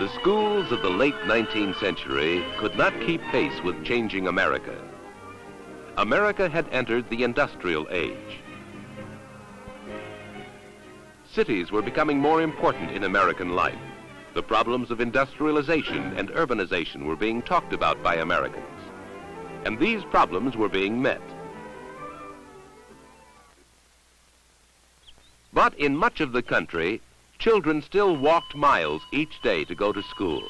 The schools of the late 19th century could not keep pace with changing America. America had entered the industrial age. Cities were becoming more important in American life. The problems of industrialization and urbanization were being talked about by Americans, and these problems were being met. But in much of the country, children still walked miles each day to go to school.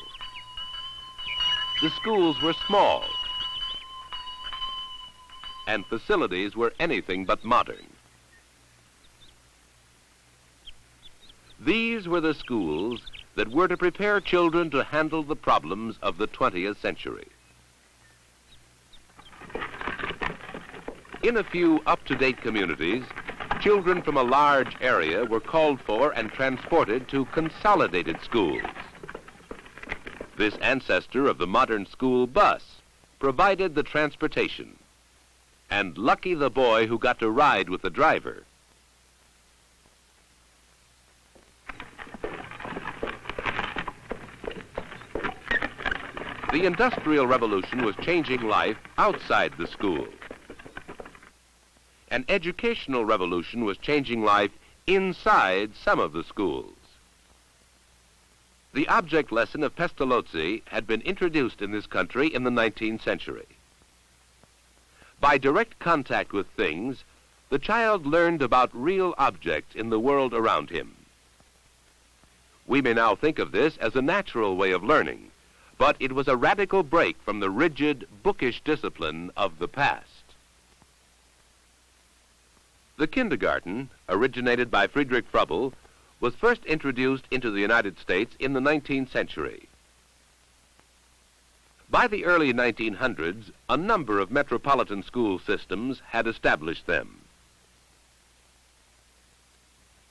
The schools were small, and facilities were anything but modern. These were the schools that were to prepare children to handle the problems of the 20th century. In a few up-to-date communities, children from a large area were called for and transported to consolidated schools. This ancestor of the modern school bus provided the transportation, and lucky the boy who got to ride with the driver. The Industrial Revolution was changing life outside the school. An educational revolution was changing life inside some of the schools. The object lesson of Pestalozzi had been introduced in this country in the 19th century. By direct contact with things, the child learned about real objects in the world around him. We may now think of this as a natural way of learning, but it was a radical break from the rigid, bookish discipline of the past. The kindergarten, originated by Friedrich Froebel, was first introduced into the United States in the 19th century. By the early 1900s, a number of metropolitan school systems had established them.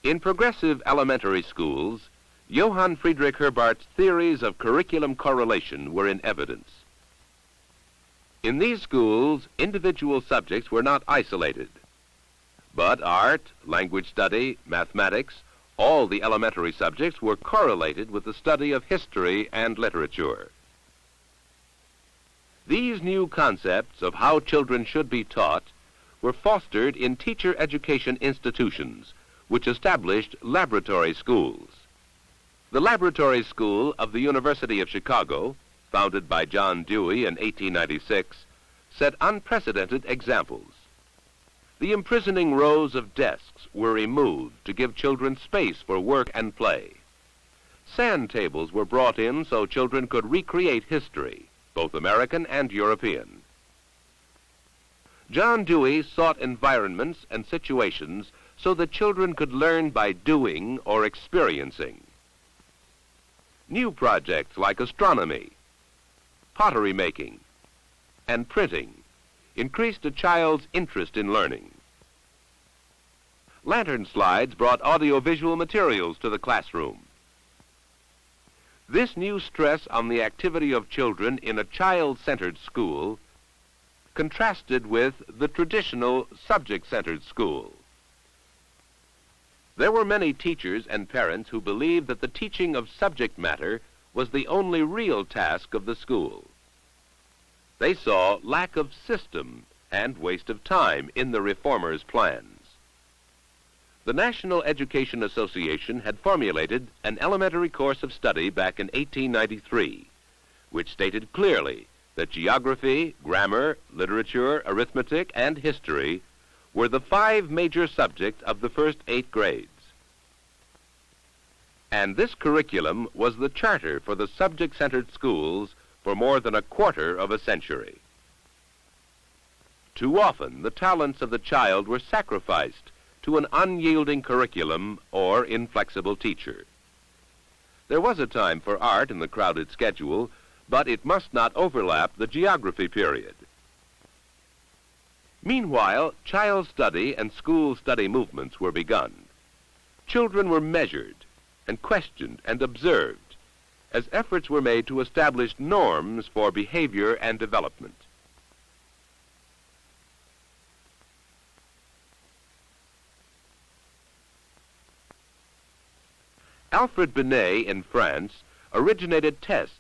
In progressive elementary schools, Johann Friedrich Herbart's theories of curriculum correlation were in evidence. In these schools, individual subjects were not isolated, but art, language study, mathematics, all the elementary subjects were correlated with the study of history and literature. These new concepts of how children should be taught were fostered in teacher education institutions, which established laboratory schools. The Laboratory School of the University of Chicago, founded by John Dewey in 1896, set unprecedented examples. The imprisoning rows of desks were removed to give children space for work and play. Sand tables were brought in so children could recreate history, both American and European. John Dewey sought environments and situations so that children could learn by doing or experiencing. New projects like astronomy, pottery making, and printing increased a child's interest in learning. Lantern slides brought audiovisual materials to the classroom. This new stress on the activity of children in a child-centered school contrasted with the traditional subject-centered school. There were many teachers and parents who believed that the teaching of subject matter was the only real task of the school. They saw lack of system and waste of time in the reformers' plans. The National Education Association had formulated an elementary course of study back in 1893, which stated clearly that geography, grammar, literature, arithmetic, and history were the 5 major subjects of the first 8 grades. And this curriculum was the charter for the subject-centered schools for more than a quarter of a century. Too often, the talents of the child were sacrificed to an unyielding curriculum or inflexible teacher. There was a time for art in the crowded schedule, but it must not overlap the geography period. Meanwhile, child study and school study movements were begun. Children were measured and questioned and observed as efforts were made to establish norms for behavior and development. Alfred Binet in France originated tests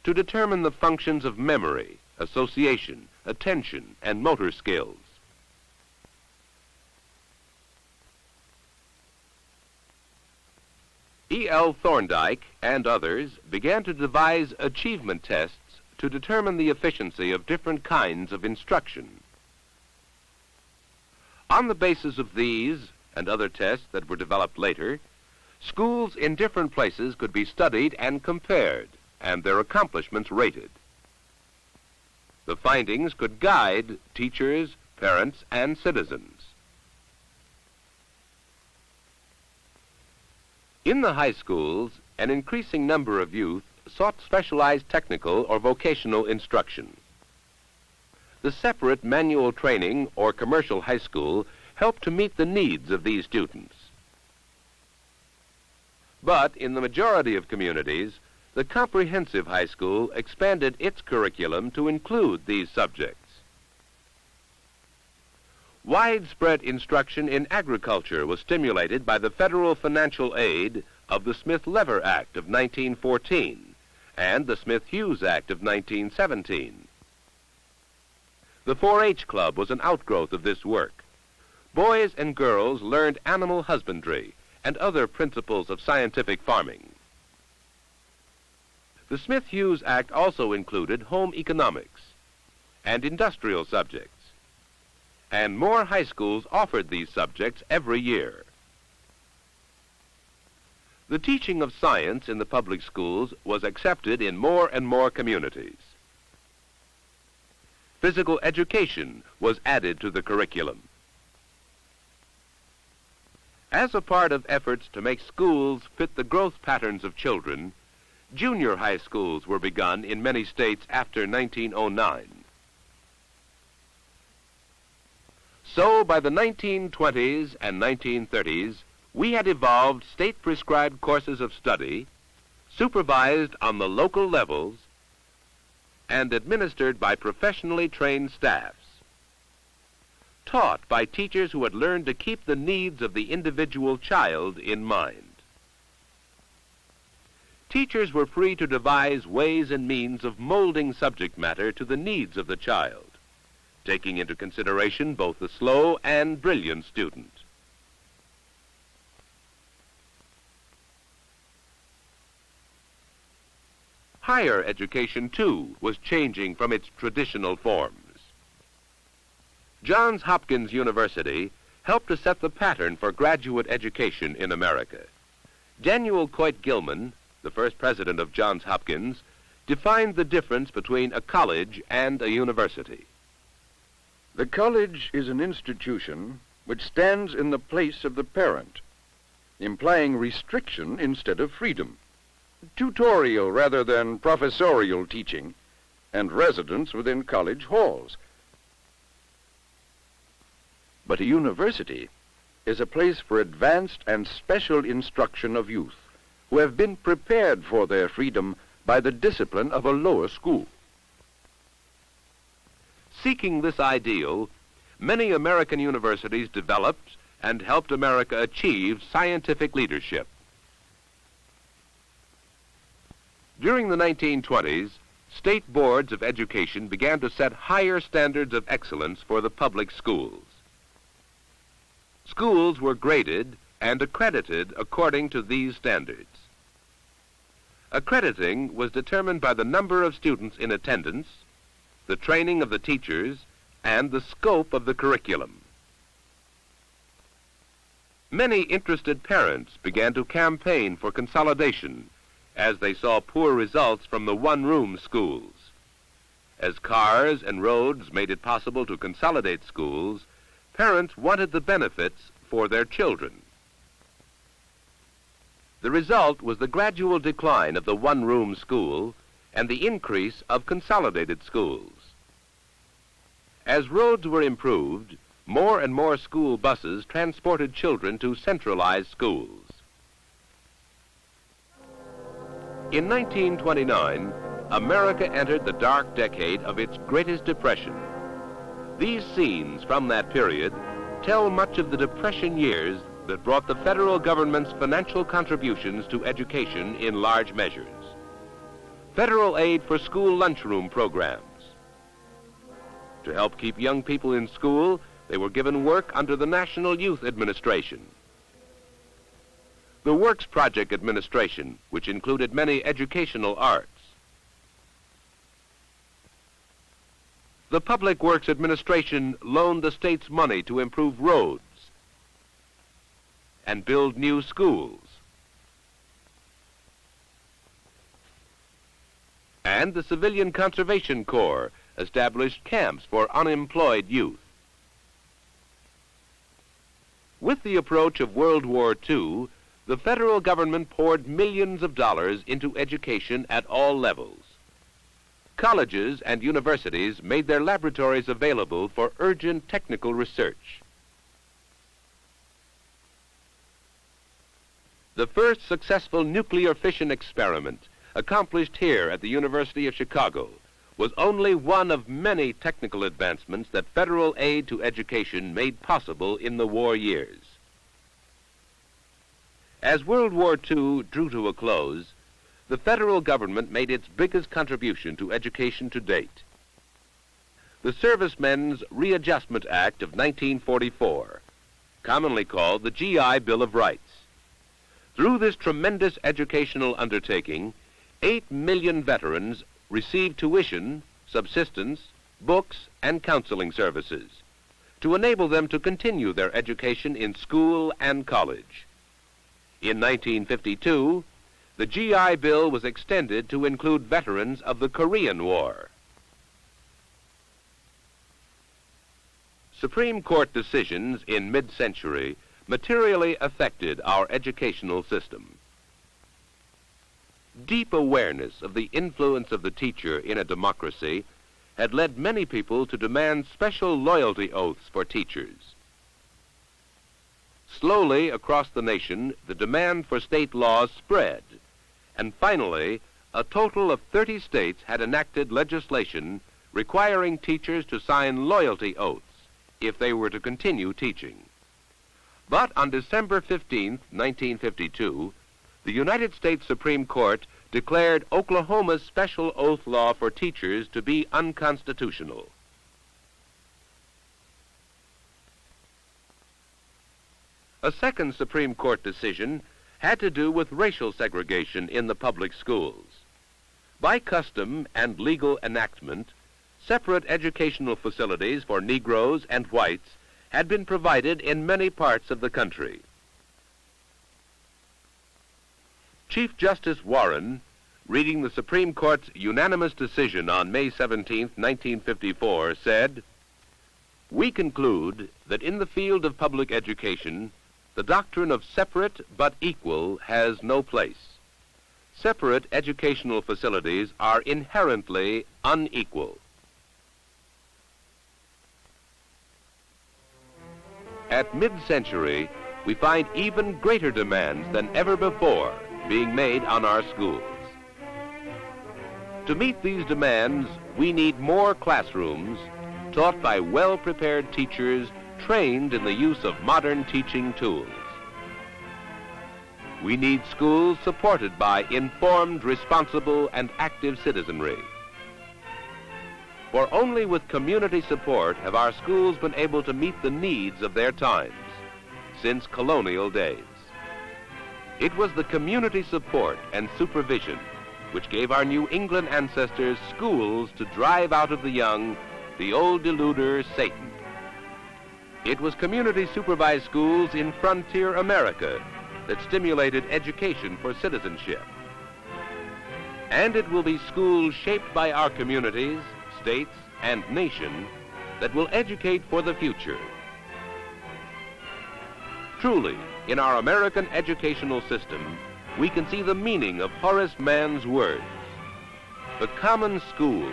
to determine the functions of memory, association, attention, and motor skills. E.L. Thorndike and others began to devise achievement tests to determine the efficiency of different kinds of instruction. On the basis of these and other tests that were developed later, schools in different places could be studied and compared, and their accomplishments rated. The findings could guide teachers, parents, and citizens. In the high schools, an increasing number of youth sought specialized technical or vocational instruction. The separate manual training or commercial high school helped to meet the needs of these students. But in the majority of communities, the comprehensive high school expanded its curriculum to include these subjects. Widespread instruction in agriculture was stimulated by the federal financial aid of the Smith-Lever Act of 1914 and the Smith-Hughes Act of 1917. The 4-H Club was an outgrowth of this work. Boys and girls learned animal husbandry and other principles of scientific farming. The Smith-Hughes Act also included home economics and industrial subjects, and more high schools offered these subjects every year. The teaching of science in the public schools was accepted in more and more communities. Physical education was added to the curriculum. As a part of efforts to make schools fit the growth patterns of children, junior high schools were begun in many states after 1909. So by the 1920s and 1930s, we had evolved state-prescribed courses of study, supervised on the local levels, and administered by professionally trained staffs, taught by teachers who had learned to keep the needs of the individual child in mind. Teachers were free to devise ways and means of molding subject matter to the needs of the child, taking into consideration both the slow and brilliant student. Higher education, too, was changing from its traditional forms. Johns Hopkins University helped to set the pattern for graduate education in America. Daniel Coit Gilman, the first president of Johns Hopkins, defined the difference between a college and a university. The college is an institution which stands in the place of the parent, implying restriction instead of freedom, tutorial rather than professorial teaching, and residence within college halls. But a university is a place for advanced and special instruction of youth who have been prepared for their freedom by the discipline of a lower school. Seeking this ideal, many American universities developed and helped America achieve scientific leadership. During the 1920s, state boards of education began to set higher standards of excellence for the public schools. Schools were graded and accredited according to these standards. Accrediting was determined by the number of students in attendance, the training of the teachers, and the scope of the curriculum. Many interested parents began to campaign for consolidation as they saw poor results from the one-room schools. As cars and roads made it possible to consolidate schools, parents wanted the benefits for their children. The result was the gradual decline of the one-room school and the increase of consolidated schools. As roads were improved, more and more school buses transported children to centralized schools. In 1929, America entered the dark decade of its greatest depression. These scenes from that period tell much of the Depression years that brought the federal government's financial contributions to education in large measures. federal aid for school lunchroom programs. To help keep young people in school, they were given work under the National Youth Administration. The Works Project Administration, which included many educational arts. The Public Works Administration loaned the states money to improve roads and build new schools. And the Civilian Conservation Corps established camps for unemployed youth. With the approach of World War II, the federal government poured millions of dollars into education at all levels. Colleges and universities made their laboratories available for urgent technical research. The first successful nuclear fission experiment, accomplished here at the University of Chicago, was only one of many technical advancements that federal aid to education made possible in the war years. As World War II drew to a close, the federal government made its biggest contribution to education to date. The Servicemen's Readjustment Act of 1944, commonly called the GI Bill of Rights. Through this tremendous educational undertaking, 8 million veterans received tuition, subsistence, books, and counseling services to enable them to continue their education in school and college. In 1952, the GI Bill was extended to include veterans of the Korean War. Supreme Court decisions in mid-century materially affected our educational system. Deep awareness of the influence of the teacher in a democracy had led many people to demand special loyalty oaths for teachers. Slowly across the nation, the demand for state laws spread, and finally, a total of 30 states had enacted legislation requiring teachers to sign loyalty oaths if they were to continue teaching. But on December 15, 1952, the United States Supreme Court declared Oklahoma's special oath law for teachers to be unconstitutional. A second Supreme Court decision had to do with racial segregation in the public schools. By custom and legal enactment, separate educational facilities for Negroes and whites had been provided in many parts of the country. Chief Justice Warren, reading the Supreme Court's unanimous decision on May 17, 1954, said, "We conclude that in the field of public education, the doctrine of separate but equal has no place. Separate educational facilities are inherently unequal." At mid-century, we find even greater demands than ever before being made on our schools. To meet these demands, we need more classrooms taught by well-prepared teachers trained in the use of modern teaching tools. We need schools supported by informed, responsible, and active citizenry. For only with community support have our schools been able to meet the needs of their times since colonial days. It was the community support and supervision which gave our New England ancestors schools to drive out of the young the old deluder, Satan. It was community-supervised schools in frontier America that stimulated education for citizenship. And it will be schools shaped by our communities, states, and nation that will educate for the future. Truly, in our American educational system, we can see the meaning of Horace Mann's words. The common school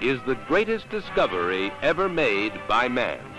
is the greatest discovery ever made by man.